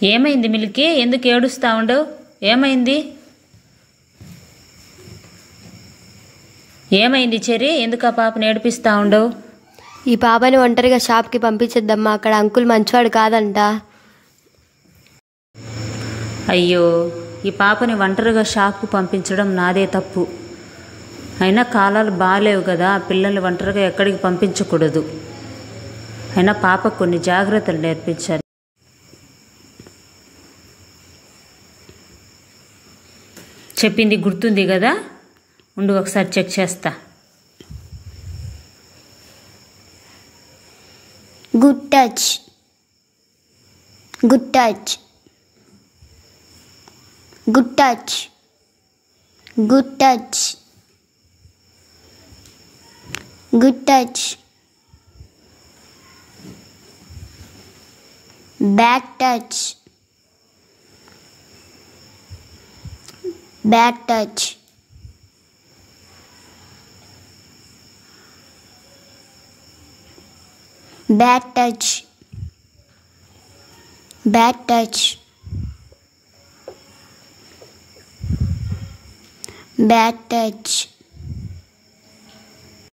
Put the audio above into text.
ఏమైంది మిల్కీ? ఎందుకు ఏడుస్తా ఉండవు? ఏమైంది? ఏమైంది చెర్రీ? ఎందుకు ఆ పాపను ఏడిపిస్తా ఉండవు? ఈ పాపని ఒంటరిగా షాప్కి పంపించద్దమ్మా, అక్కడ అంకుల్ మంచివాడు కాదంట. అయ్యో, ఈ పాపని ఒంటరిగా షాప్కు పంపించడం నాదే తప్పు. అయినా కాలాలు బాగాలేవు కదా, పిల్లల్ని ఒంటరిగా ఎక్కడికి పంపించకూడదు. అయినా పాపకు కొన్ని జాగ్రత్తలు నేర్పించాలి. చెప్పింది గుర్తుంది కదా? ఉండు ఒకసారి చెక్ చేస్తా. Good touch, good touch, good touch, good touch, good touch, bad touch, bad touch, bad touch, bad touch, bad touch.